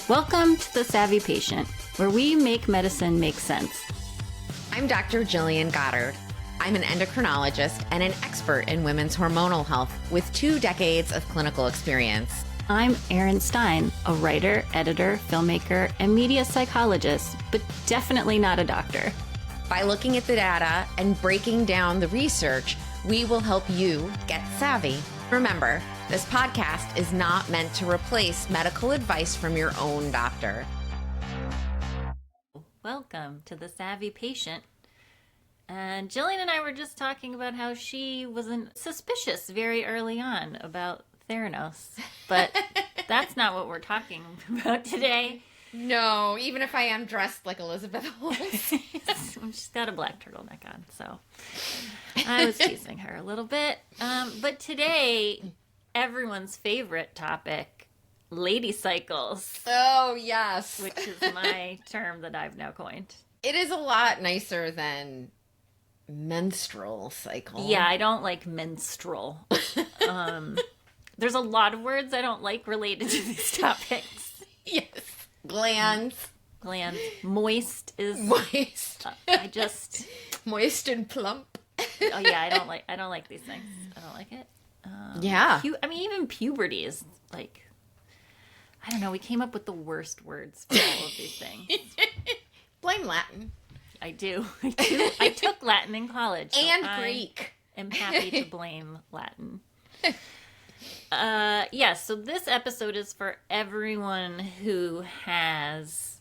Welcome to The Savvy Patient, where we make medicine make sense. I'm Dr. Gillian Goddard. I'm an endocrinologist and an expert in women's hormonal health with 2 decades of clinical experience. I'm Erin Stein, a writer, editor, filmmaker, and media psychologist, but definitely not a doctor. By looking at the data and breaking down the research, we will help you get savvy. Remember, this podcast is not meant to replace medical advice from your own doctor. Welcome to The Savvy Patient. And Gillian and I were just talking about how she wasn't suspicious very early on about Theranos, but that's not what we're talking about today. No, even if I am dressed like Elizabeth Holmes. She's got a black turtleneck on, so I was teasing her a little bit. But today, everyone's favorite topic, lady cycles. Oh, yes. Which is my term that I've now coined. It is a lot nicer than menstrual cycle. Yeah, I don't like menstrual. There's a lot of words I don't like related to these topics. Yes. Glands. Moist is moist. I just moist and plump. Oh yeah, I don't like these things. I don't like it. Yeah. Even puberty is like, I don't know. We came up with the worst words for all of these things. Blame Latin. I do. I took Latin in college. So and Greek. I'm happy to blame Latin. So this episode is for everyone who has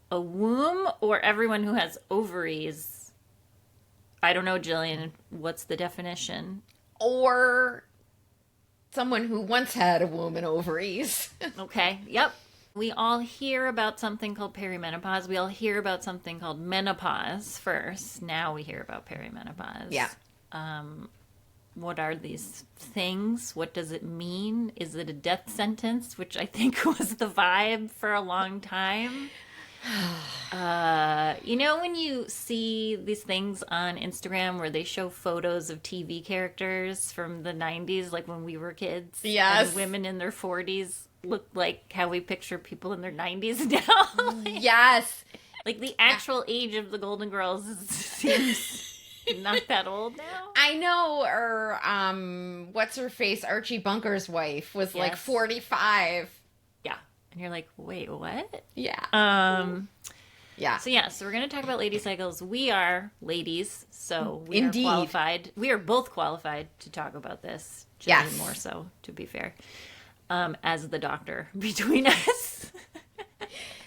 a womb or everyone who has ovaries. I don't know, Gillian, what's the definition? Or someone who once had a womb and ovaries. Okay, yep. We all hear about something called perimenopause. We all hear about something called menopause first. Now we hear about perimenopause. Yeah. What are these things? What does it mean? Is it a death sentence? Which I think was the vibe for a long time. When you see these things on Instagram where they show photos of TV characters from the 90s, like when we were kids. Yes. And women in their 40s look like how we picture people in their 90s now. Yes. Like the actual age of the Golden Girls seems not that old now. I know, or what's her face? Archie Bunker's wife was like 45. Yeah. And you're like, wait, what? Yeah. Yeah. So we're going to talk about lady cycles. We are ladies, so we Indeed. are qualified. We are both qualified to talk about this. Yes. Jillian more so, to be fair, as the doctor between us.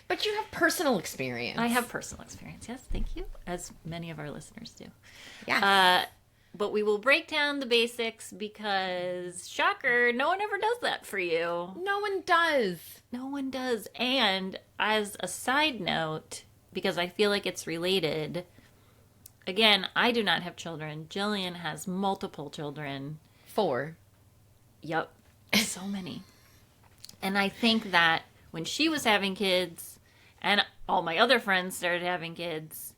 But you have personal experience. I have personal experience, yes, thank you, as many of our listeners do. Yeah. But we will break down the basics because, shocker, no one ever does that for you. No one does. No one does. And as a side note, because I feel like it's related, again, I do not have children. Gillian has multiple children. 4. Yep. So many. And I think that when she was having kids and all my other friends started having kids,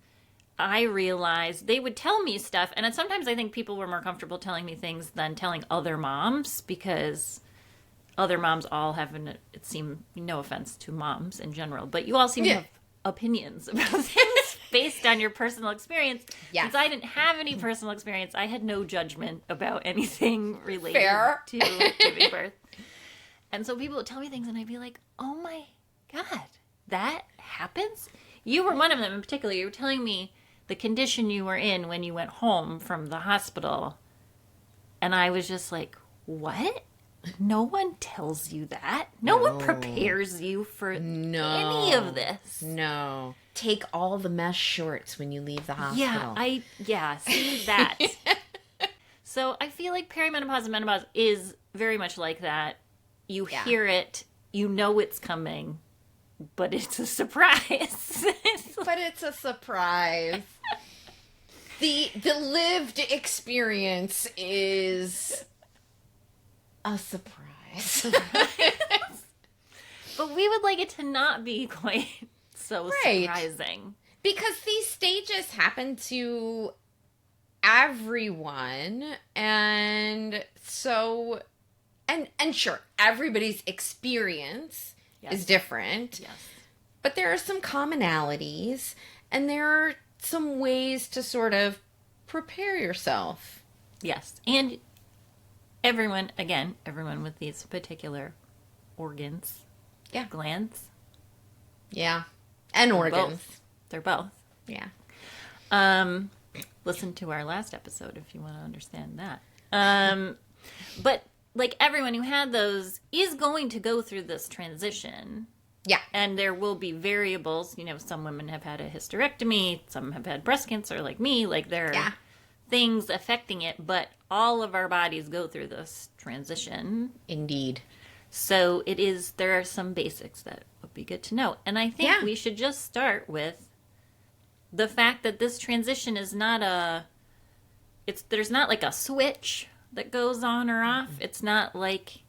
I realized they would tell me stuff. And sometimes I think people were more comfortable telling me things than telling other moms because other moms all have, it seemed, no offense to moms in general, but you all seem to have opinions about things based on your personal experience. Yes. Since I didn't have any personal experience, I had no judgment about anything related Fair. to giving birth. And so people would tell me things and I'd be like, oh my God, that happens? You were one of them in particular. You were telling me the condition you were in when you went home from the hospital. And I was just like, what? No one tells you that. No one prepares you for any of this. No. Take all the mesh shorts when you leave the hospital. See that. So I feel like perimenopause and menopause is very much like that. You hear it, you know it's coming, but it's a surprise. But it's a surprise. The lived experience is a surprise. But we would like it to not be quite so surprising. Because these stages happen to everyone, and so and sure, everybody's experience is different. Yes. But there are some commonalities, and there are some ways to sort of prepare yourself. Yes. And everyone with these particular organs, glands. Yeah. And organs. They're both. Yeah. Listen to our last episode if you want to understand that. But like everyone who had those is going to go through this transition. Yeah. And there will be variables. You know, some women have had a hysterectomy, some have had breast cancer like me. Like there are things affecting it, but all of our bodies go through this transition. Indeed. So there are some basics that would be good to know. And I think we should just start with the fact that this transition is not there's not like a switch that goes on or off. It's not like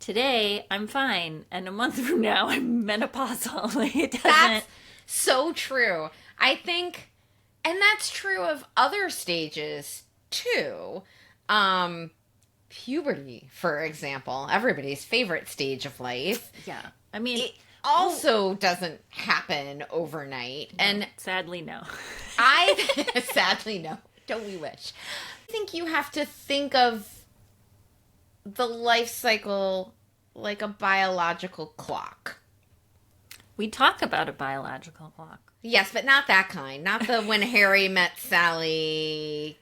today I'm fine and a month from now I'm menopausal. Like it doesn't. That's so true. I think, and that's true of other stages too. Puberty, for example, everybody's favorite stage of life. Yeah. I mean, it also doesn't happen overnight. No, and sadly, no. Sadly, no. Don't we wish? I think you have to think of the life cycle like a biological clock. We talk about a biological clock. Yes, but not that kind. Not the when Harry met Sally,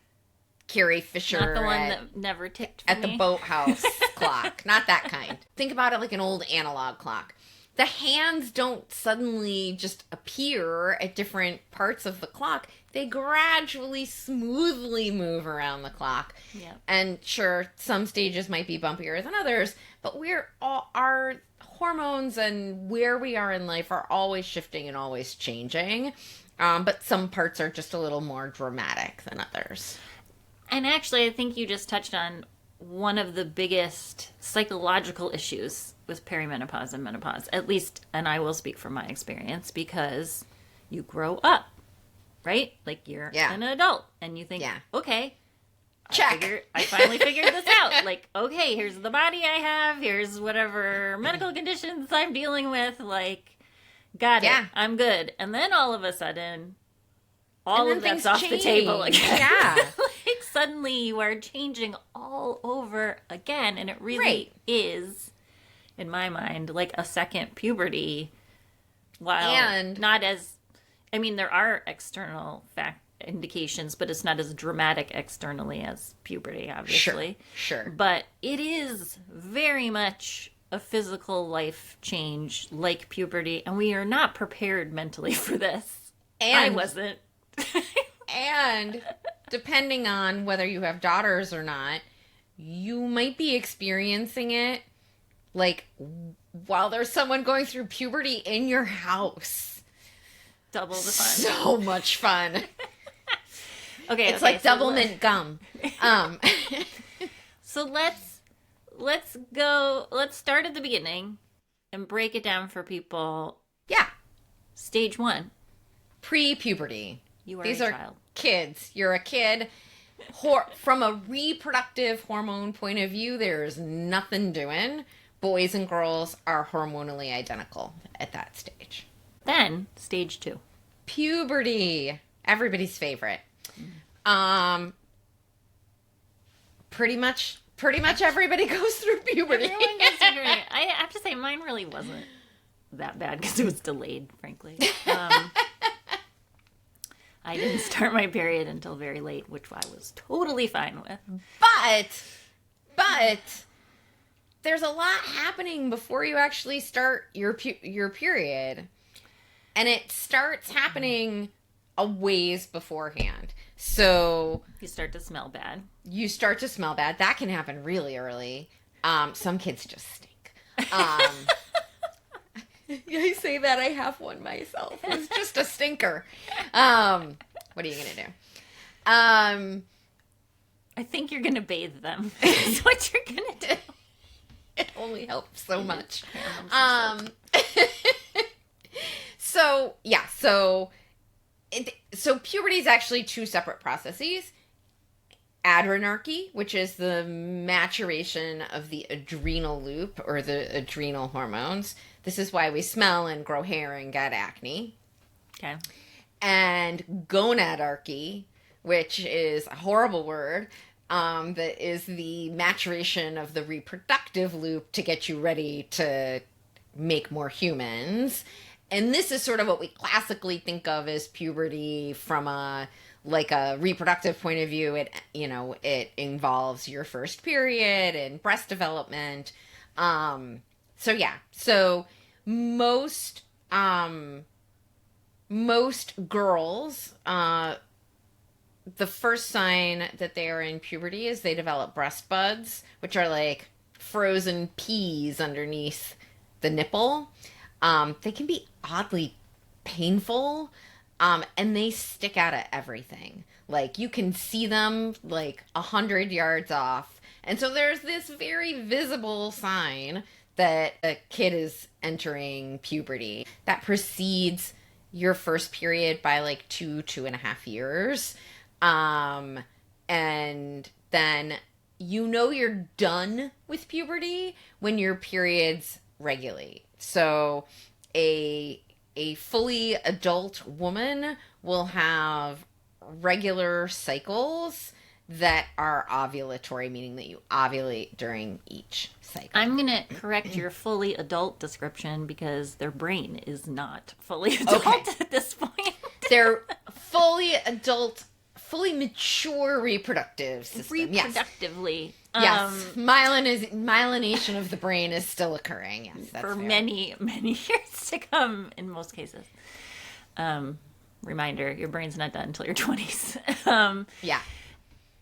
Carrie Fisher. Not the one that never ticked for at me. The boathouse clock. Not that kind. Think about it like an old analog clock. The hands don't suddenly just appear at different parts of the clock. They gradually, smoothly move around the clock. Yep. And sure, some stages might be bumpier than others, but our hormones and where we are in life are always shifting and always changing. But some parts are just a little more dramatic than others. And actually, I think you just touched on one of the biggest psychological issues with perimenopause and menopause, at least, and I will speak from my experience, because you grow up, right? Like you're an adult and you think, okay, check. I finally figured this out. Like, okay, here's the body I have. Here's whatever medical conditions I'm dealing with. Like, got it. I'm good. And then all of a sudden, all of that's off the table again. Yeah. Like suddenly you are changing all over again. And it really is, in my mind, like a second puberty. While not as, I mean, there are external indications, but it's not as dramatic externally as puberty, obviously. Sure. But it is very much a physical life change like puberty, and we are not prepared mentally for this. And I wasn't. And depending on whether you have daughters or not, you might be experiencing it like while there's someone going through puberty in your house. Double the fun. So much fun. It's like so double mint gum. So let's start at the beginning and break it down for people. Yeah. Stage 1. Pre-puberty. These are child. Kids. You're a kid. From a reproductive hormone point of view, there's nothing doing. Boys and girls are hormonally identical at that stage. Then, stage 2. Puberty. Everybody's favorite. Pretty much everybody goes through puberty. Everyone goes through puberty. I have to say, mine really wasn't that bad because it was delayed, frankly. I didn't start my period until very late, which I was totally fine with. But there's a lot happening before you actually start your period. And it starts happening a ways beforehand. So you start to smell bad. That can happen really early. Some kids just stink. I say that I have one myself. It's just a stinker. What are you going to do? I think you're going to bathe them. That's what you're going to do. It only helps so much. So puberty is actually 2 separate processes. adrenarche, which is the maturation of the adrenal loop or the adrenal hormones. This is why we smell and grow hair and get acne. Okay. And gonadarche, which is a horrible word, that is the maturation of the reproductive loop to get you ready to make more humans. And this is sort of what we classically think of as puberty from a reproductive point of view. It involves your first period and breast development. So most girls, the first sign that they are in puberty is they develop breast buds, which are like frozen peas underneath the nipple. They can be oddly painful, and they stick out at everything. Like, you can see them like 100 yards off. And so there's this very visible sign that a kid is entering puberty that precedes your first period by like 2.5 years. And then you're done with puberty when your periods regulate. So a fully adult woman will have regular cycles that are ovulatory, meaning that you ovulate during each cycle. I'm going to correct your fully adult description because their brain is not fully adult at this point. They're fully adult, fully mature reproductive system. Reproductively. Yes. Myelination of the brain is still occurring. Yes, that's for fair. many, many years to come in most cases. Reminder, your brain's not done until your 20s. Yeah.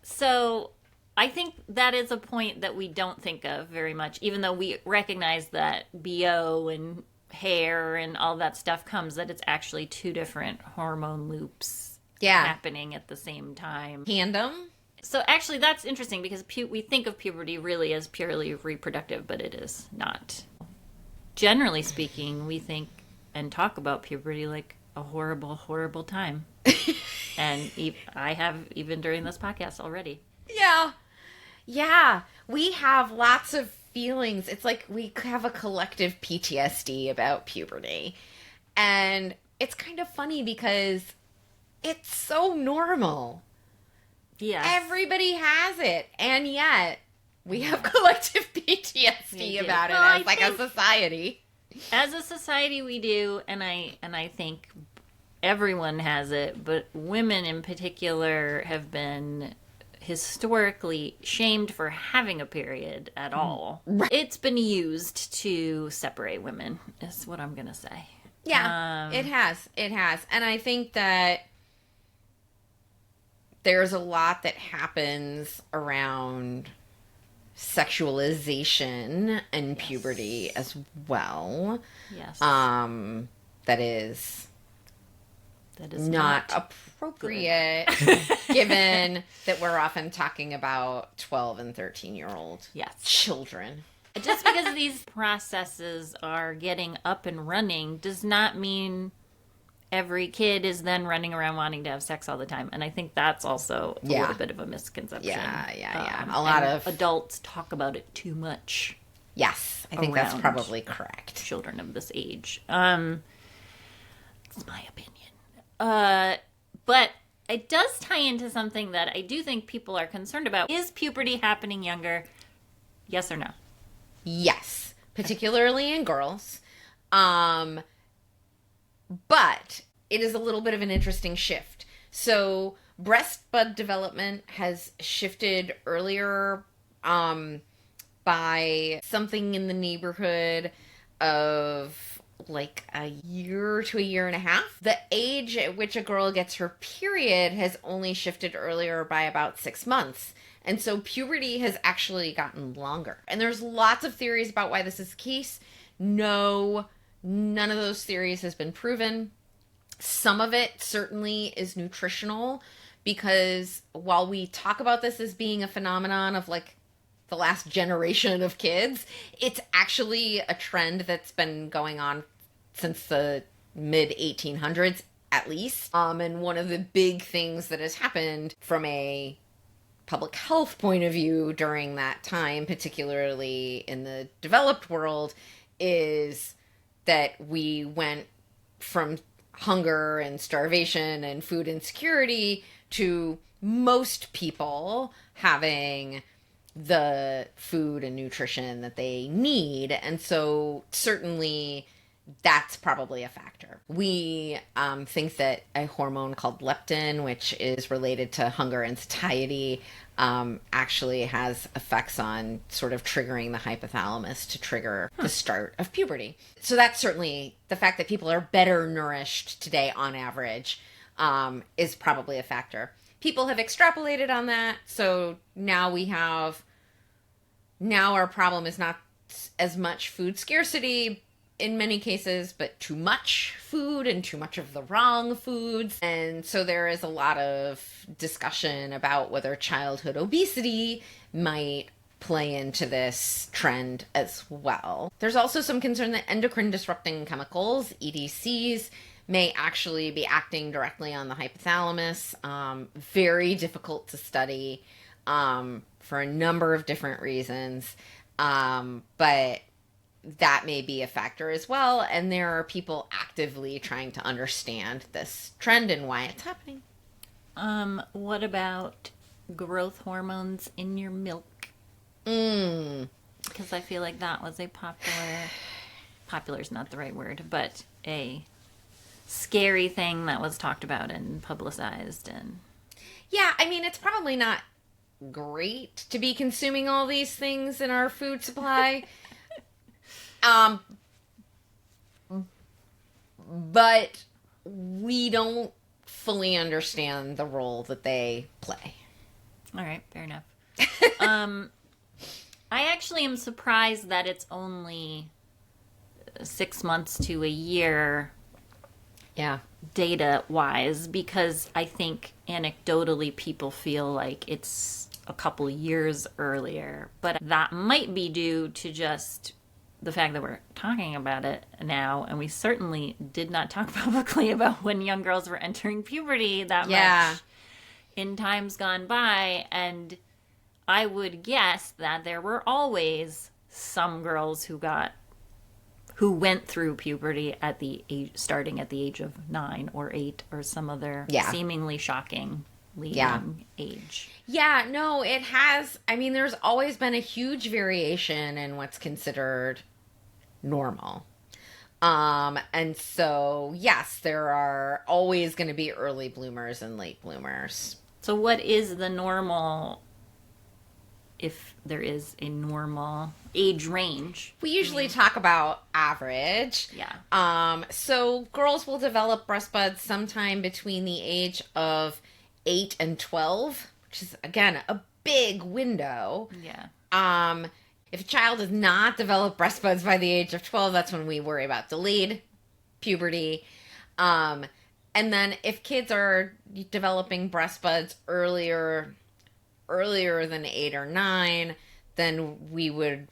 So I think that is a point that we don't think of very much, even though we recognize that BO and hair and all that stuff comes, that it's actually two different hormone loops happening at the same time. Tandem. So actually that's interesting because we think of puberty really as purely reproductive, but it is not. Generally speaking, we think and talk about puberty like a horrible, horrible time. And I have even during this podcast already. Yeah. We have lots of feelings. It's like we have a collective PTSD about puberty. And it's kind of funny because it's so normal. Yeah. Everybody has it. And yet we have collective PTSD about it as like a society. As a society we do, and I think everyone has it, but women in particular have been historically shamed for having a period at all. Right. It's been used to separate women, is what I'm going to say. Yeah, it has. And I think that there's a lot that happens around sexualization and puberty as well. Yes. That is not appropriate given that we're often talking about 12 and 13-year-old children. Just because these processes are getting up and running does not mean every kid is then running around wanting to have sex all the time. And I think that's also a little bit of a misconception. Yeah. A lot of adults talk about it too much. Yes, I think that's probably correct. Children of this age. It's my opinion. But it does tie into something that I do think people are concerned about. Is puberty happening younger? Yes or no? Yes, particularly in girls. But it is a little bit of an interesting shift. So breast bud development has shifted earlier by something in the neighborhood of like a year to a year and a half. The age at which a girl gets her period has only shifted earlier by about 6 months. And so puberty has actually gotten longer. And there's lots of theories about why this is the case. No, none of those theories has been proven. Some of it certainly is nutritional because while we talk about this as being a phenomenon of like the last generation of kids, it's actually a trend that's been going on since the mid 1800s at least. And one of the big things that has happened from a public health point of view during that time, particularly in the developed world, is that we went from hunger and starvation and food insecurity to most people having the food and nutrition that they need. And so certainly that's probably a factor. We think that a hormone called leptin, which is related to hunger and satiety, actually has effects on sort of triggering the hypothalamus to trigger the start of puberty. So that's certainly the fact that people are better nourished today on average is probably a factor. People have extrapolated on that. So now our problem is not as much food scarcity in many cases, but too much food and too much of the wrong foods. And so there is a lot of discussion about whether childhood obesity might play into this trend as well. There's also some concern that endocrine disrupting chemicals, EDCs, may actually be acting directly on the hypothalamus. Very difficult to study for a number of different reasons. But that may be a factor as well. And there are people actively trying to understand this trend and why it's happening. What about growth hormones in your milk? Because I feel like that was a popular is not the right word, but a scary thing that was talked about and publicized. And yeah, I mean, it's probably not great to be consuming all these things in our food supply. But we don't fully understand the role that they play. All right, fair enough. I actually am surprised that it's only 6 months to a year. Yeah. Data-wise, because I think anecdotally people feel like it's a couple years earlier. But that might be due to just the fact that we're talking about it now, and we certainly did not talk publicly about when young girls were entering puberty that much in times gone by. And I would guess that there were always some girls who went through puberty at the age, starting at the age of 9 or 8 or some other seemingly shocking young age. Yeah, no, it has. I mean, there's always been a huge variation in what's considered normal. And so, yes, there are always going to be early bloomers and late bloomers. So what is the normal, if there is a normal age range? We usually talk about average. Yeah. So girls will develop breast buds sometime between the age of 8 and 12, which is, again, a big window. Yeah. If a child does not develop breast buds by the age of 12, that's when we worry about delayed puberty. And then if kids are developing breast buds earlier than 8 or 9, then we would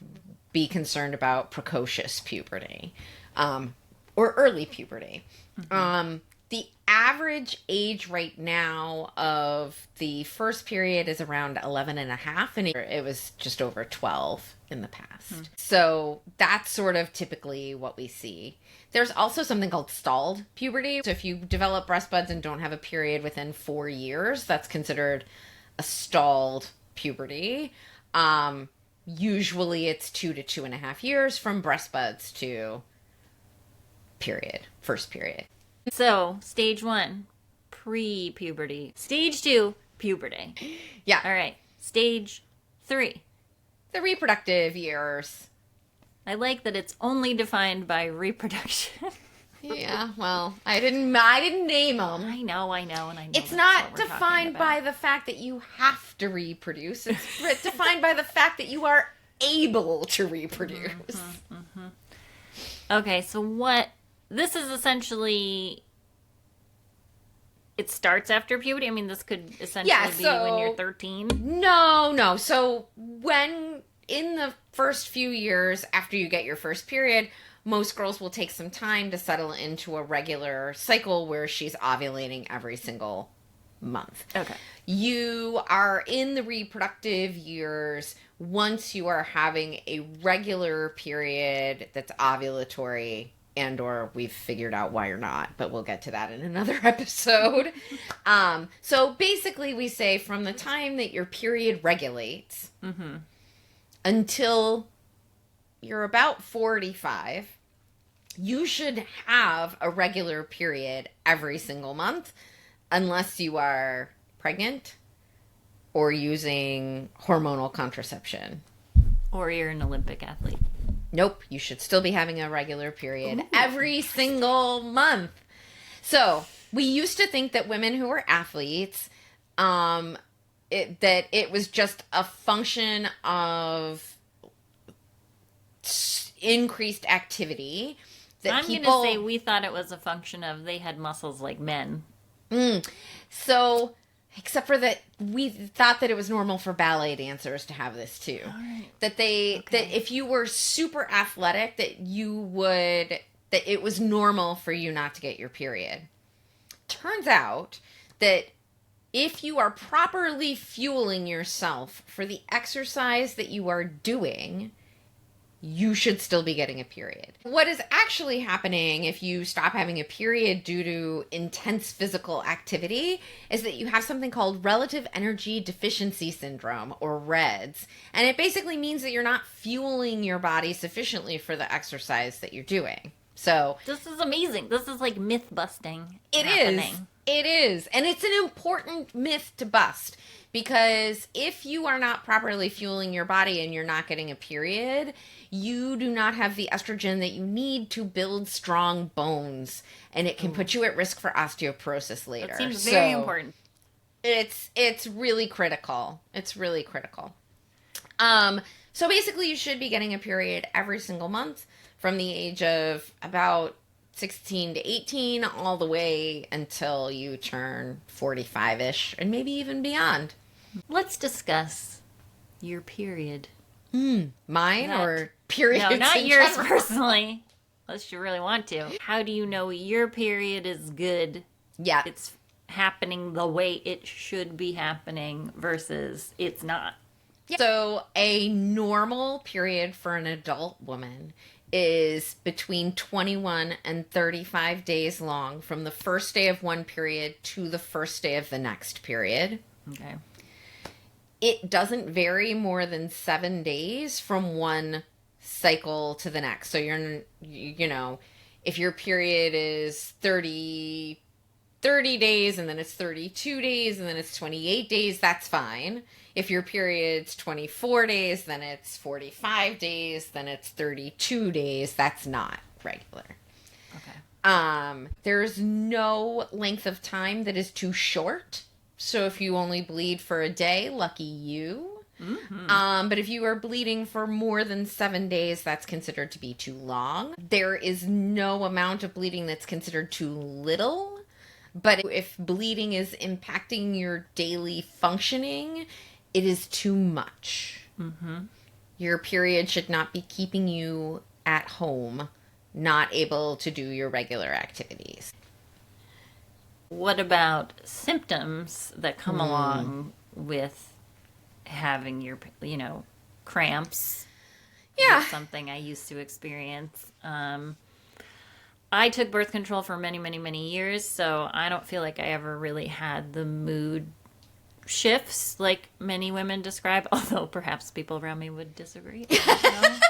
be concerned about precocious puberty, or early puberty. Mm-hmm. The average age right now of the first period is around 11 and a half, and it was just over 12 in the past. Mm. So that's sort of typically what we see. There's also something called stalled puberty. So if you develop breast buds and don't have a period within 4 years, that's considered a stalled puberty. Usually it's 2 to 2.5 years from breast buds to first period. So, stage 1, pre-puberty. Stage 2, puberty. Yeah. All right. Stage 3. The reproductive years. I like that it's only defined by reproduction. Yeah, well, I didn't name them. I know, and I know. It's not defined by the fact that you have to reproduce. It's defined by the fact that you are able to reproduce. Mm-hmm, mm-hmm. Okay, so this is essentially, it starts after puberty? I mean, this could essentially be when you're 13? No. So when, in the first few years after you get your first period, most girls will take some time to settle into a regular cycle where she's ovulating every single month. Okay. You are in the reproductive years once you are having a regular period that's ovulatory, and or we've figured out why you're not, but we'll get to that in another episode. So basically we say from the time that your period regulates until you're about 45, you should have a regular period every single month unless you are pregnant or using hormonal contraception. Or you're an Olympic athlete. Nope, you should still be having a regular period every single month. So we used to think that women who were athletes, that it was just a function of increased activity. That I'm going to say we thought it was a function of they had muscles like men. So, except for that, we thought that it was normal for ballet dancers to have this too. All right. That if you were super athletic, that it was normal for you not to get your period. Turns out that if you are properly fueling yourself for the exercise that you are doing, you should still be getting a period. What is actually happening if you stop having a period due to intense physical activity is that you have something called relative energy deficiency syndrome, or REDS. And it basically means that you're not fueling your body sufficiently for the exercise that you're doing. So this is amazing. This is like myth busting. It is. And it's an important myth to bust, because if you are not properly fueling your body and you're not getting a period, you do not have the estrogen that you need to build strong bones, and it can put you at risk for osteoporosis later. That seems very important. It's really critical. It's really critical. So basically you should be getting a period every single month from the age of about 16 to 18 all the way until you turn 45-ish and maybe even beyond. Let's discuss your period. Mine or periods? No, not in yours general? personally, unless you really want to. How do you know your period is good? Yeah. It's happening the way it should be happening versus it's not. So a normal period for an adult woman is between 21 and 35 days long from the first day of one period to the first day of the next period. Okay. It doesn't vary more than 7 days from one cycle to the next. So if your period is 30 days and then it's 32 days and then it's 28 days, that's fine. If your period's 24 days, then it's 45 days, then it's 32 days. That's not regular. Okay. There's no length of time that is too short. So if you only bleed for a day, lucky you. Mm-hmm. But if you are bleeding for more than 7 days, that's considered to be too long. There is no amount of bleeding that's considered too little. But if bleeding is impacting your daily functioning, it is too much. Mm-hmm. Your period should not be keeping you at home, not able to do your regular activities. What about symptoms that come along with having your, cramps? Yeah. That's something I used to experience. I took birth control for many, many, many years, so I don't feel like I ever really had the mood shifts like many women describe, although perhaps people around me would disagree. I don't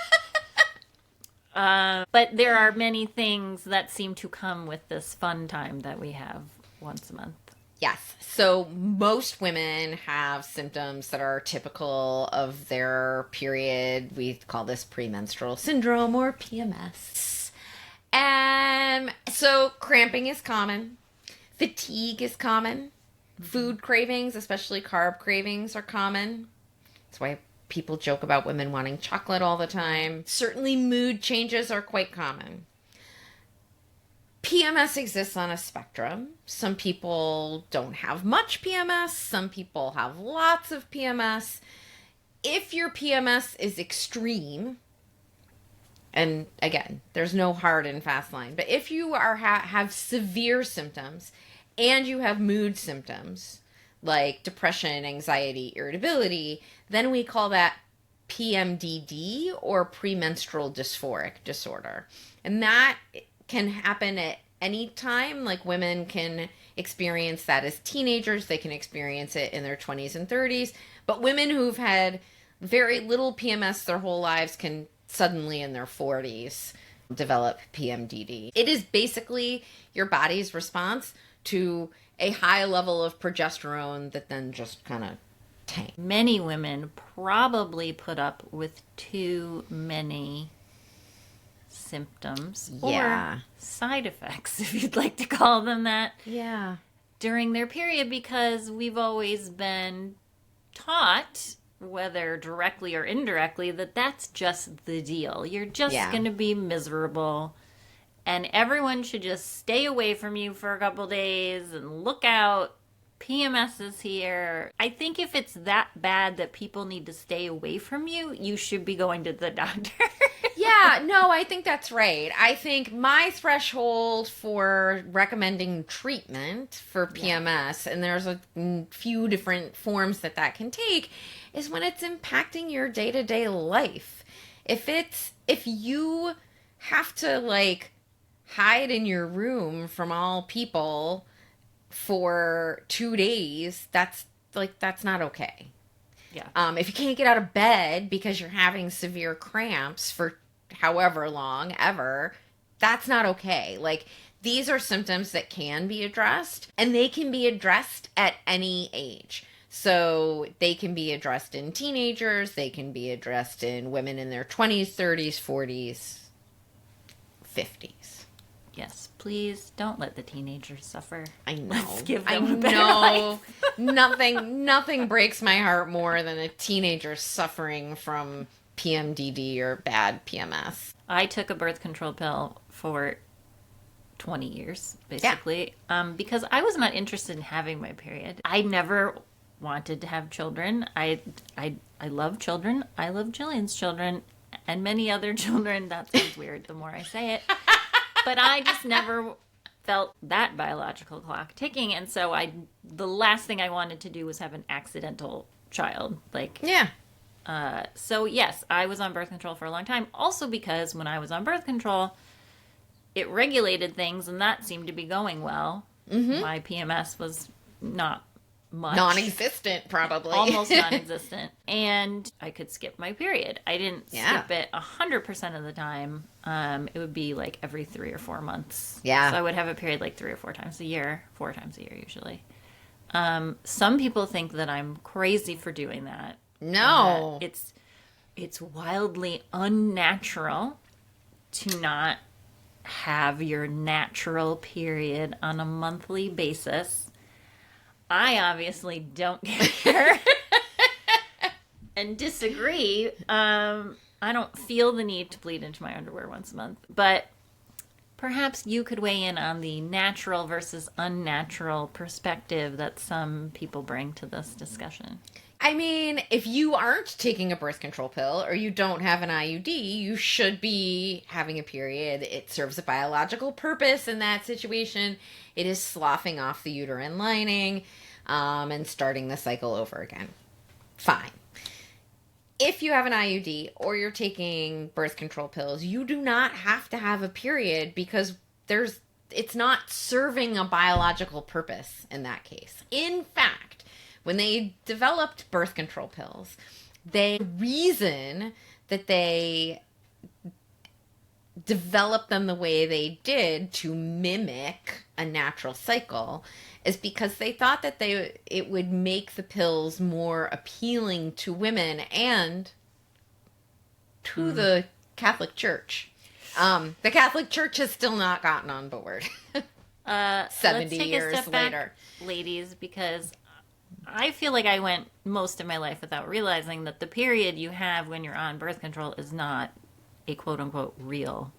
know. But there are many things that seem to come with this fun time that we have once a month. Yes. So most women have symptoms that are typical of their period. We call this premenstrual syndrome or PMS. So cramping is common. Fatigue is common. Food cravings, especially carb cravings, are common. That's why people joke about women wanting chocolate all the time. Certainly mood changes are quite common. PMS exists on a spectrum. Some people don't have much PMS. Some people have lots of PMS. If your PMS is extreme, and again, there's no hard and fast line, but if you have severe symptoms and you have mood symptoms, like depression, anxiety, irritability, then we call that PMDD, or premenstrual dysphoric disorder. And that can happen at any time. Like, women can experience that as teenagers, they can experience it in their 20s and 30s. But women who've had very little PMS their whole lives can suddenly in their 40s develop PMDD. It is basically your body's response to a high level of progesterone that then just kind of tank. Many women probably put up with too many symptoms or side effects, if you'd like to call them that, during their period, because we've always been taught, whether directly or indirectly, that that's just the deal. You're just going to be miserable, and everyone should just stay away from you for a couple days and look out. PMS is here. I think if it's that bad that people need to stay away from you, you should be going to the doctor. No, I think that's right. I think my threshold for recommending treatment for PMS, and there's a few different forms that can take, is when it's impacting your day-to-day life. If you have to like hide in your room from all people for 2 days, that's not okay. If you can't get out of bed because you're having severe cramps for however long ever, that's not okay. Like, these are symptoms that can be addressed, and they can be addressed at any age. So they can be addressed in teenagers, they can be addressed in women in their 20s, 30s, 40s, 50s. Yes, please don't let the teenagers suffer. I know. Let's give them a better life. Nothing breaks my heart more than a teenager suffering from PMDD or bad PMS. I took a birth control pill for 20 years, basically, because I was not interested in having my period. I never wanted to have children. I love children. I love Gillian's children and many other children. That sounds weird the more I say it. But I just never felt that biological clock ticking. And so the last thing I wanted to do was have an accidental child. So yes, I was on birth control for a long time. Also because when I was on birth control, it regulated things, and that seemed to be going well. Mm-hmm. My PMS was not much. Non-existent, probably. Almost non-existent. And I could skip my period. I didn't skip it 100% of the time. It would be like every 3 or 4 months. Yeah. So I would have a period like 3 or 4 times a year. 4 times a year, usually. Some people think that I'm crazy for doing that. No. It's wildly unnatural to not have your natural period on a monthly basis. I obviously don't care and disagree. I don't feel the need to bleed into my underwear once a month, but perhaps you could weigh in on the natural versus unnatural perspective that some people bring to this discussion. I mean, if you aren't taking a birth control pill or you don't have an IUD, you should be having a period. It serves a biological purpose in that situation. It is sloughing off the uterine lining and starting the cycle over again. Fine. If you have an IUD or you're taking birth control pills, you do not have to have a period because it's not serving a biological purpose in that case. In fact, when they developed birth control pills, the reason that they developed them the way they did to mimic a natural cycle is because they thought that it would make the pills more appealing to women and to the Catholic Church. The Catholic Church has still not gotten on board 70 years later. Ladies, because I feel like I went most of my life without realizing that the period you have when you're on birth control is not a quote-unquote real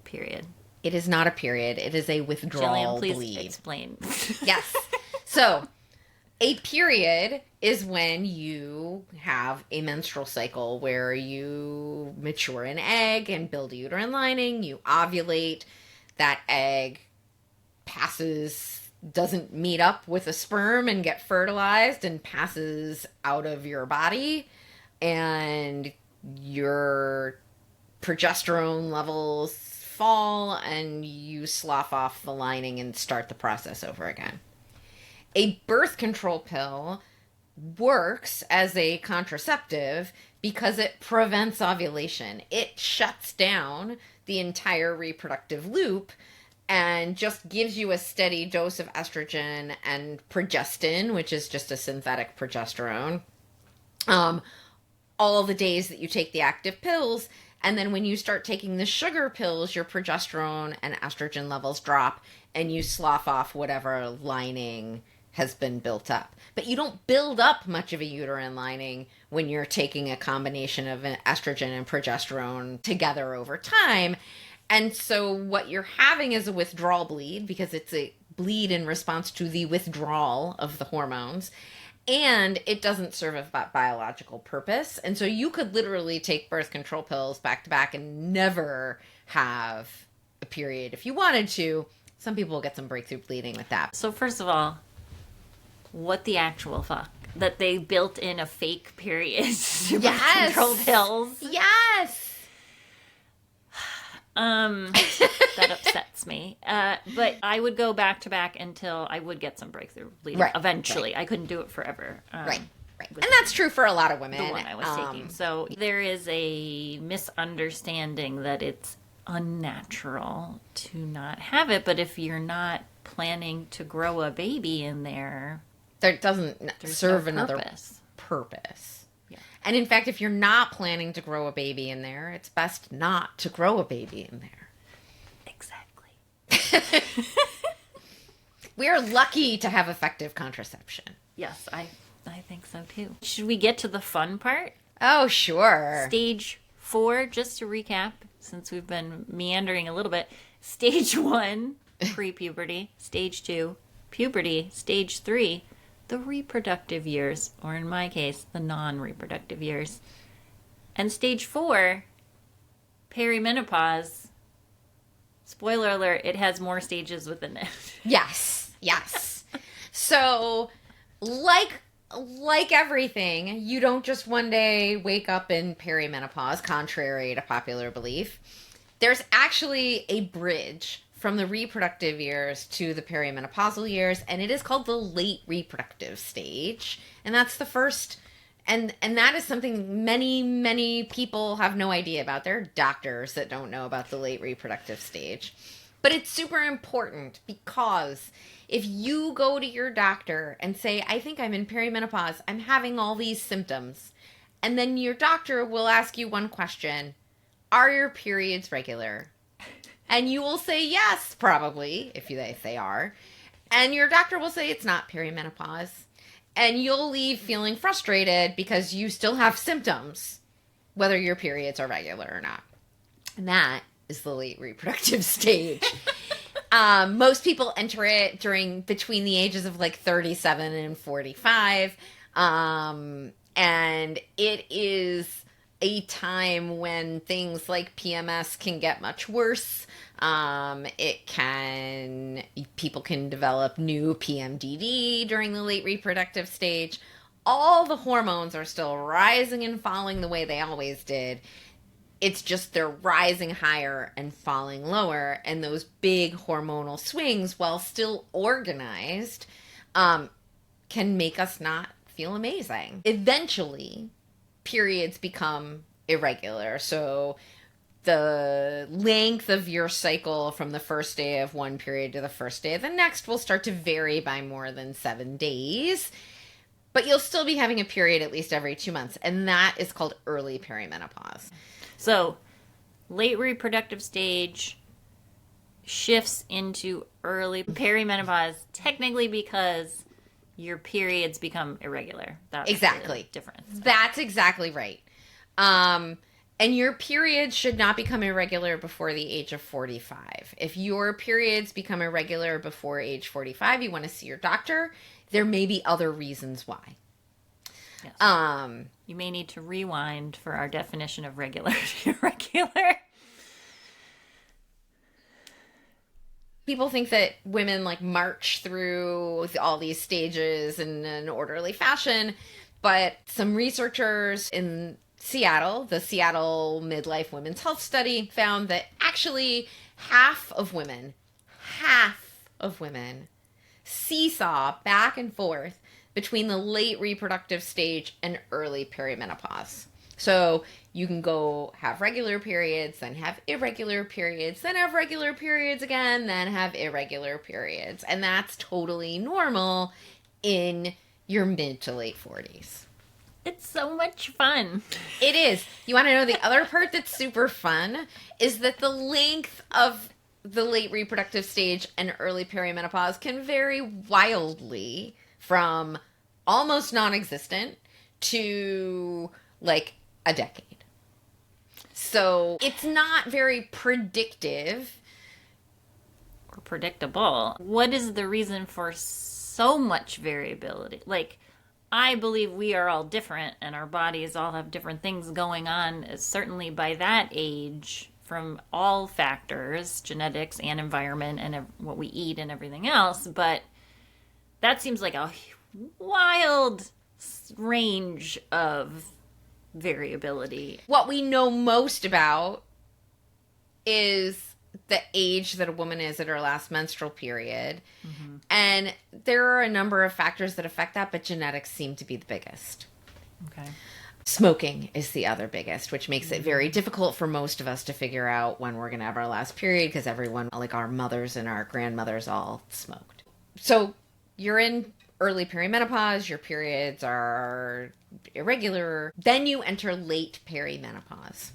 period. It is not a period. It is a withdrawal Gillian, please bleed. Explain. Yes. So, a period is when you have a menstrual cycle where you mature an egg and build a uterine lining, you ovulate, that egg passes doesn't meet up with a sperm and get fertilized and passes out of your body, and your progesterone levels fall and you slough off the lining and start the process over again. A birth control pill works as a contraceptive because it prevents ovulation. It shuts down the entire reproductive loop and just gives you a steady dose of estrogen and progestin, which is just a synthetic progesterone, all the days that you take the active pills. And then when you start taking the sugar pills, your progesterone and estrogen levels drop and you slough off whatever lining has been built up. But you don't build up much of a uterine lining when you're taking a combination of an estrogen and progesterone together over time. And so what you're having is a withdrawal bleed, because it's a bleed in response to the withdrawal of the hormones. And it doesn't serve a biological purpose. And so you could literally take birth control pills back to back and never have a period if you wanted to. Some people will get some breakthrough bleeding with that. So first of all, what the actual fuck? That they built in a fake period to birth control pills? Yes! That upsets me. But I would go back to back until I would get some breakthrough bleeding. Right, eventually. Right. I couldn't do it forever. Right. And that's true for a lot of women. The one I was taking. So there is a misunderstanding that it's unnatural to not have it. But if you're not planning to grow a baby in there, that doesn't serve another purpose. Yeah. And in fact, if you're not planning to grow a baby in there, it's best not to grow a baby in there. Exactly. We're lucky to have effective contraception. Yes, I think so too. Should we get to the fun part? Oh, sure. Stage 4, just to recap, since we've been meandering a little bit. Stage 1, pre-puberty. Stage 2, puberty. Stage 3, the reproductive years, or in my case, the non-reproductive years. And stage 4, perimenopause. Spoiler alert, it has more stages within it. Yes. So, like everything, you don't just one day wake up in perimenopause, contrary to popular belief. There's actually a bridge from the reproductive years to the perimenopausal years, and it is called the late reproductive stage. And that's the first, and that is something many people have no idea about. There are doctors that don't know about the late reproductive stage. But it's super important, because if you go to your doctor and say, I think I'm in perimenopause, I'm having all these symptoms, and then your doctor will ask you one question: are your periods regular? And you will say yes, probably, if they are. And your doctor will say it's not perimenopause. And you'll leave feeling frustrated because you still have symptoms, whether your periods are regular or not. And that is the late reproductive stage. Most people enter it between the ages of like 37 and 45. And it is a time when things like PMS can get much worse. People can develop new PMDD during the late reproductive stage. All the hormones are still rising and falling the way they always did. It's just they're rising higher and falling lower. And those big hormonal swings, while still organized, can make us not feel amazing. Eventually, periods become irregular. So the length of your cycle from the first day of one period to the first day of the next will start to vary by more than 7 days. But you'll still be having a period at least every 2 months. And that is called early perimenopause. So, late reproductive stage shifts into early perimenopause, technically because your periods become irregular. That's exactly the difference. That's exactly right. And your periods should not become irregular before the age of 45. If your periods become irregular before age 45, you want to see your doctor. There may be other reasons why. Yes. You may need to rewind for our definition of regular to irregular. People think that women like march through all these stages in an orderly fashion, but some researchers in Seattle, the Seattle Midlife Women's Health Study, found that actually half of women seesaw back and forth between the late reproductive stage and early perimenopause. So you can go have regular periods, then have irregular periods, then have regular periods again, then have irregular periods. And that's totally normal in your mid to late 40s. It's so much fun. It is. You want to know the other part that's super fun is that the length of the late reproductive stage and early perimenopause can vary wildly from almost non-existent to like a decade. So it's not very predictive. Or predictable. What is the reason for so much variability? Like, I believe we are all different and our bodies all have different things going on, certainly by that age, from all factors, genetics and environment and what we eat and everything else. But that seems like a wild range of variability. What we know most about is the age that a woman is at her last menstrual period. Mm-hmm. And there are a number of factors that affect that, but genetics seem to be the biggest. Okay. Smoking is the other biggest, which makes it very difficult for most of us to figure out when we're going to have our last period because everyone, like our mothers and our grandmothers, all smoked. So you're in early perimenopause, your periods are irregular. Then you enter late perimenopause.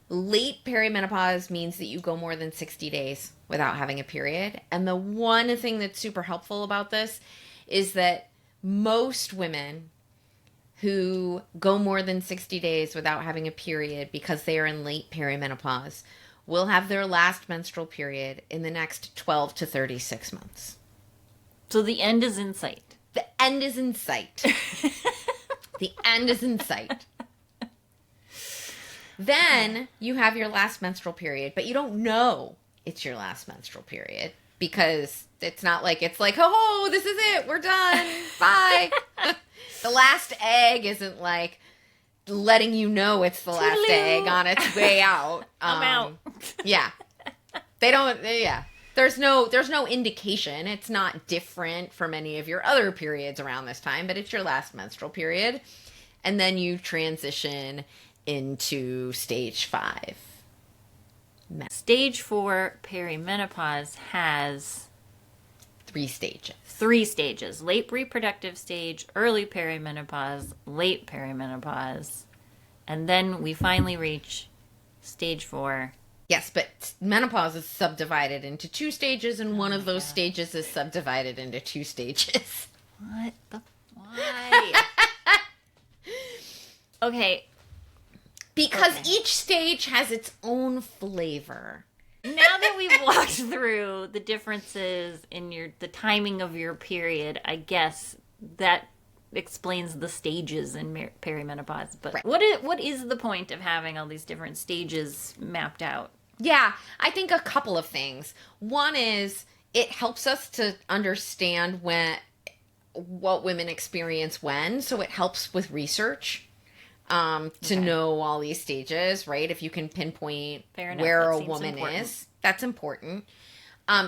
Late perimenopause means that you go more than 60 days without having a period. And the one thing that's super helpful about this is that most women who go more than 60 days without having a period because they are in late perimenopause will have their last menstrual period in the next 12 to 36 months. So the end is in sight. The end is in sight. The end is in sight. Then you have your last menstrual period, but you don't know it's your last menstrual period because it's not like it's like, oh, this is it. We're done. Bye. The last egg isn't like letting you know it's the last egg on its way out. I'm out. Yeah. They don't, yeah. There's no indication. It's not different from any of your other periods around this time, but it's your last menstrual period. And then you transition into stage 5. Stage 4 perimenopause has 3 stages. 3 stages. Late reproductive stage, early perimenopause, late perimenopause. And then we finally reach stage 4. Yes, but menopause is subdivided into 2 stages, and one of those stages is subdivided into 2 stages. What the? Why? Okay. Because each stage has its own flavor. Now that we've walked through the differences in the timing of your period, I guess that explains the stages in perimenopause. But right. What is the point of having all these different stages mapped out? Yeah, I think a couple of things. One is it helps us to understand what women experience when, so it helps with research. To know all these stages, right? If you can pinpoint where a woman is, that's important.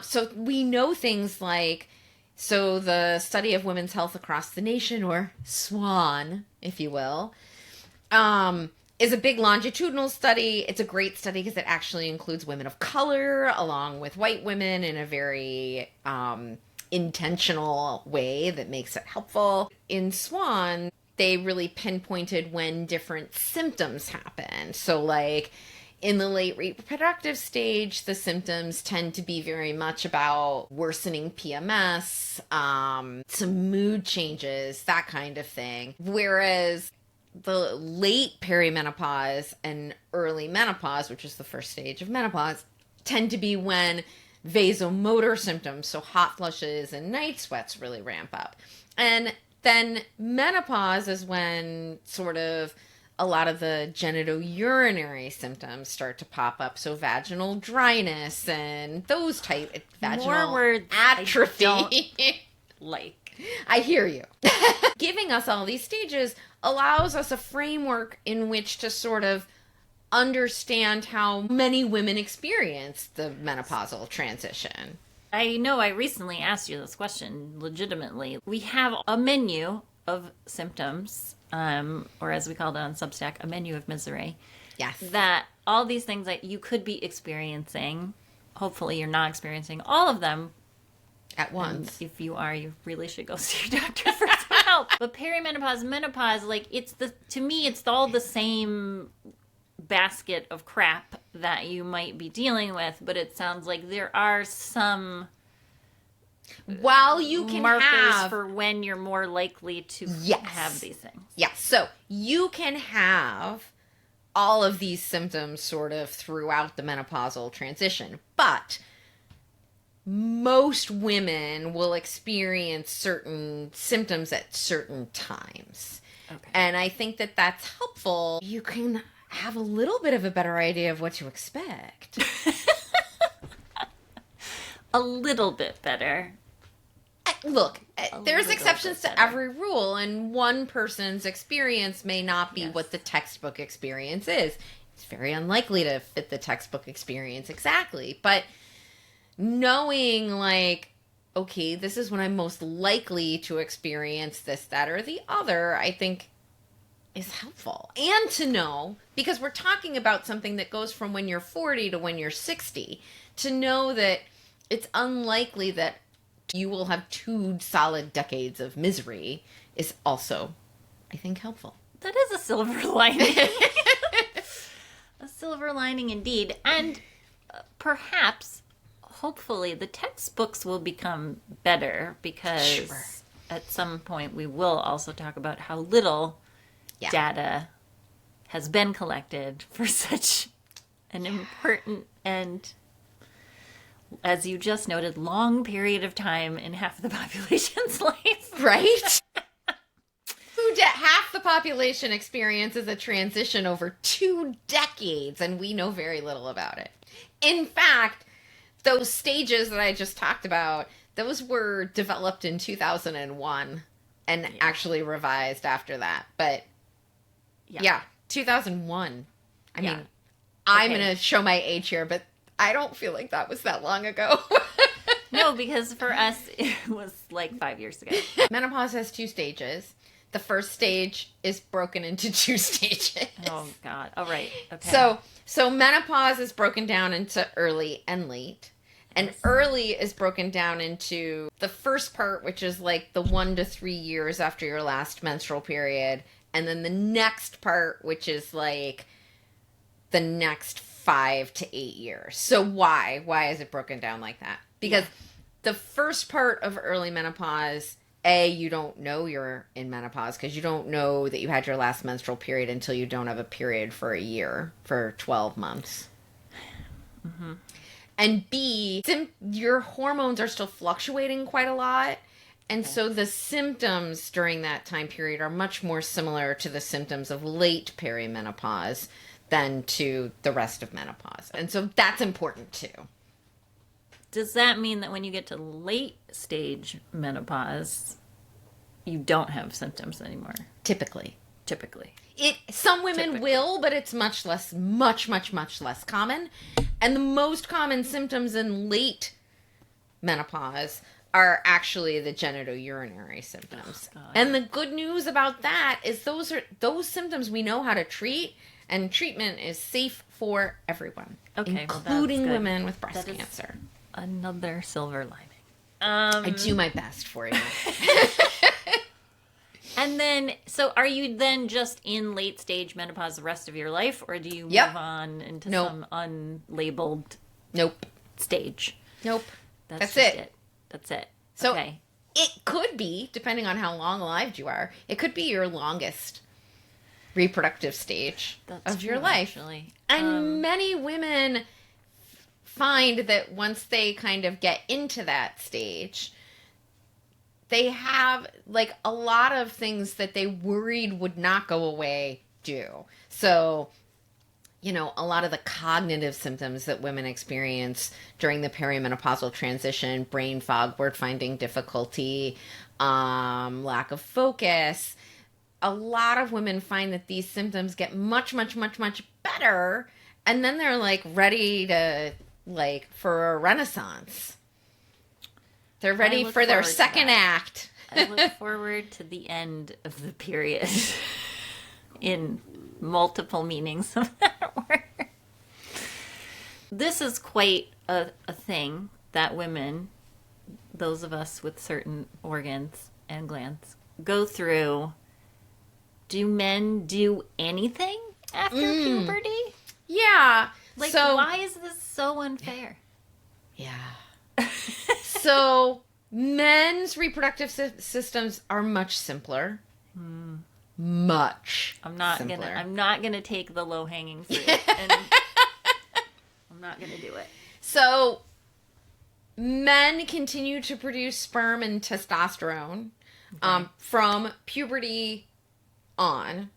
So we know things like, so the study of women's health across the nation, or SWAN, if you will, is a big longitudinal study. It's a great study because it actually includes women of color along with white women in a very intentional way that makes it helpful. In SWAN, they really pinpointed when different symptoms happen. So like in the late reproductive stage, the symptoms tend to be very much about worsening PMS, some mood changes, that kind of thing. Whereas the late perimenopause and early menopause, which is the first stage of menopause, tend to be when vasomotor symptoms, so hot flushes and night sweats, really ramp up. And then menopause is when sort of a lot of the genitourinary symptoms start to pop up. So vaginal dryness and those type vaginal More words atrophy. I don't like. I hear you. Giving us all these stages allows us a framework in which to sort of understand how many women experience the menopausal transition. I know I recently asked you this question legitimately. We have a menu of symptoms, or as we called it on Substack, a menu of misery. Yes. That all these things that you could be experiencing, hopefully you're not experiencing all of them At once. And if you are, you really should go see your doctor for some help. But perimenopause, menopause, like to me, it's all the same basket of crap that you might be dealing with, but it sounds like there are some while you can markers have for when you're more likely to Yes. have these things. Yes. So you can have all of these symptoms sort of throughout the menopausal transition, but most women will experience certain symptoms at certain times. Okay. And I think that that's helpful. You can have a little bit of a better idea of what to expect. A little bit better. Look, there's little exceptions bit to better. every rule, and one person's experience may not be Yes. what the textbook experience is. It's very unlikely to fit the textbook experience exactly, but knowing, like, okay, this is when I'm most likely to experience this, that, or the other, I think is helpful. And to know, because we're talking about something that goes from when you're 40 to when you're 60, to know that it's unlikely that you will have 2 solid decades of misery is also, I think, helpful. That is a silver lining. A silver lining indeed. And perhaps, hopefully, the textbooks will become better because Sure. at some point we will also talk about how little Yeah. data has been collected for such an important and, as you just noted, long period of time in half the population's life. Right? Half the population experiences a transition over 2 decades, and we know very little about it. In fact, those stages that I just talked about, those were developed in 2001 and actually revised after that. But yeah 2001. I Yeah. mean, I'm Okay. going to show my age here, but I don't feel like that was that long ago. No, because for us, it was like 5 years ago. Menopause has 2 stages. The first stage is broken into 2 stages. Oh, God. All right. Okay. So menopause is broken down into early and late. And early is broken down into the first part, which is like the 1 to 3 years after your last menstrual period. And then the next part, which is like the next 5 to 8 years. So why? Why is it broken down like that? Because the first part of early menopause, you don't know you're in menopause because you don't know that you had your last menstrual period until you don't have a period for a year, for 12 months. Mm-hmm. And B, your hormones are still fluctuating quite a lot. And so the symptoms during that time period are much more similar to the symptoms of late perimenopause than to the rest of menopause. And so that's important too. Does that mean that when you get to late stage menopause, you don't have symptoms anymore? Typically. Some women will, but it's much less common. And the most common symptoms in late menopause are actually the genitourinary symptoms. Oh, God. And the good news about that is those symptoms we know how to treat, and treatment is safe for everyone, Okay, well, including that's good. women with breast That is cancer. Another silver lining. I do my best for you. And then, so are you then just in late stage menopause the rest of your life, or do you Yep. move on into Nope. some unlabeled Nope. stage? That's That's just it. That's it. So okay. it could be, depending on how long lived you are, it could be your longest reproductive stage That's of your true, life. actually. And many women find that once they kind of get into that stage, they have like a lot of things that they worried would not go away do. So, you know, a lot of the cognitive symptoms that women experience during the perimenopausal transition, brain fog, word finding difficulty, lack of focus, a lot of women find that these symptoms get much, much, much, much better. And then they're like ready to, like, for a renaissance. They're ready for their second act. I look forward to the end of the period in multiple meanings of that word. This is quite a thing that women, those of us with certain organs and glands, go through. Do men do anything after puberty? Yeah. Like, so, why is this so unfair? Yeah. So, men's reproductive systems are much simpler. Much I'm not simpler. gonna take the low hanging fruit. And I'm not gonna do it. So, men continue to produce sperm and testosterone from puberty on.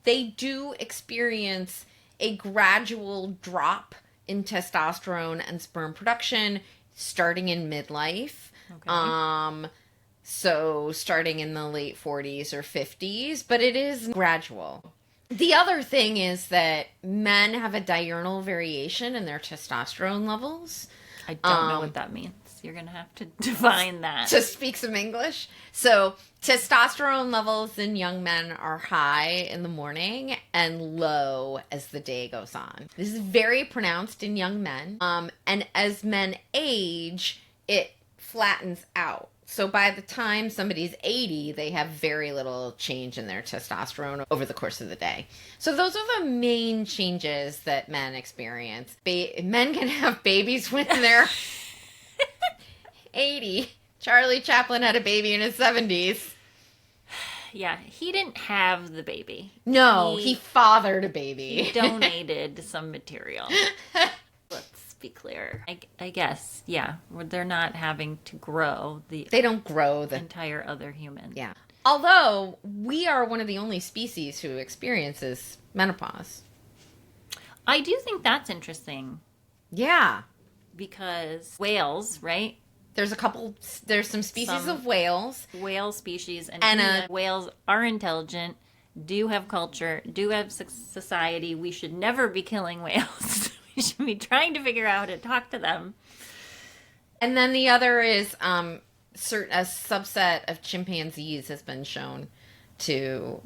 They do experience a gradual drop in testosterone and sperm production starting in midlife. Okay. So starting in the late 40s or 50s, but it is gradual. The other thing is that men have a diurnal variation in their testosterone levels. I don't know what that means. You're going to have to define that. To speak some English. So testosterone levels in young men are high in the morning and low as the day goes on. This is very pronounced in young men. And as men age, it flattens out. So by the time somebody's 80, they have very little change in their testosterone over the course of the day. So those are the main changes that men experience. Men can have babies when they're 80. Charlie Chaplin had a baby in his 70s. Yeah, he didn't have the baby. No, he fathered a baby. He donated some material. Let's be clear. I guess, yeah, they're not having to grow They don't grow the entire other human. Yeah. Although we are one of the only species who experiences menopause. I do think that's interesting. Yeah. Because whales, right? There's some species of whales. Whale species. And whales are intelligent, do have culture, do have society. We should never be killing whales. We should be trying to figure out how to talk to them. And then the other is a subset of chimpanzees has been shown to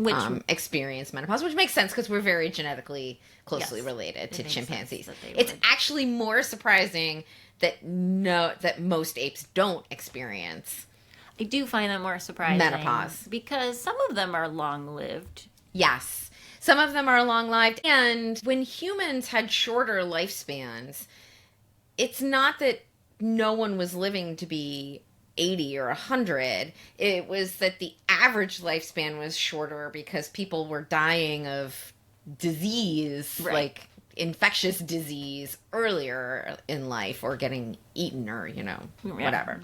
experience menopause, which makes sense because we're very genetically closely related to chimpanzees. It's actually more surprising that most apes don't experience. I do find that more surprising. Menopause. Because some of them are long-lived. Yes. Some of them are long-lived. And when humans had shorter lifespans, it's not that no one was living to be 80 or 100. It was that the average lifespan was shorter because people were dying of disease, like infectious disease earlier in life, or getting eaten, or whatever.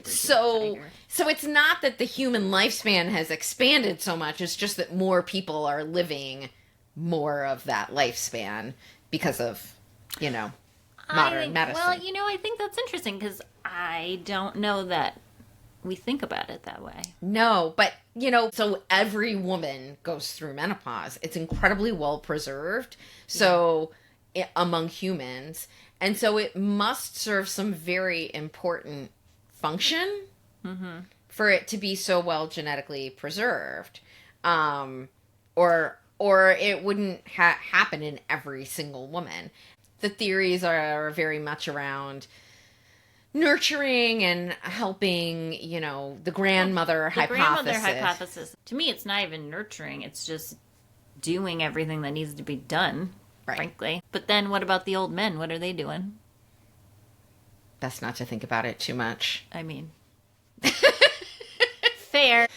So it's not that the human lifespan has expanded so much, it's just that more people are living more of that lifespan because of modern medicine. Well, I think that's interesting because I don't know that we think about it that way. No, but so every woman goes through menopause. It's incredibly well preserved. So among humans, and so it must serve some very important function for it to be so well genetically preserved, or it wouldn't happen in every single woman. The theories are very much around nurturing and helping, the grandmother hypothesis. To me, it's not even nurturing. It's just doing everything that needs to be done, frankly. But then what about the old men? What are they doing? Best not to think about it too much. I mean, fair.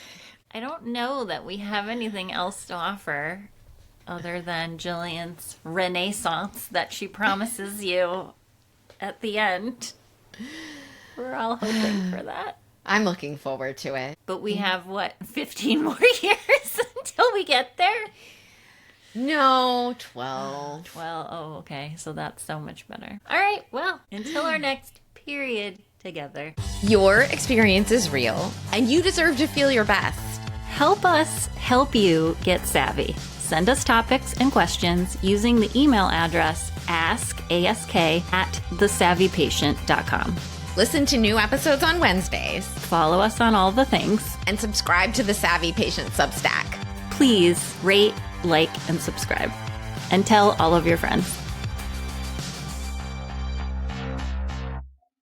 I don't know that we have anything else to offer other than Gillian's renaissance that she promises you at the end. We're all hoping for that. I'm looking forward to it. But we have, 15 more years until we get there? No, 12. Well, oh, okay. So that's so much better. All right. Well, until our next period together. Your experience is real, and you deserve to feel your best. Help us help you get savvy. Send us topics and questions using the email address askask@thesavvypatient.com. Listen to new episodes on Wednesdays. Follow us on all the things. And subscribe to the Savvy Patient Substack. Please rate, like, and subscribe. And tell all of your friends.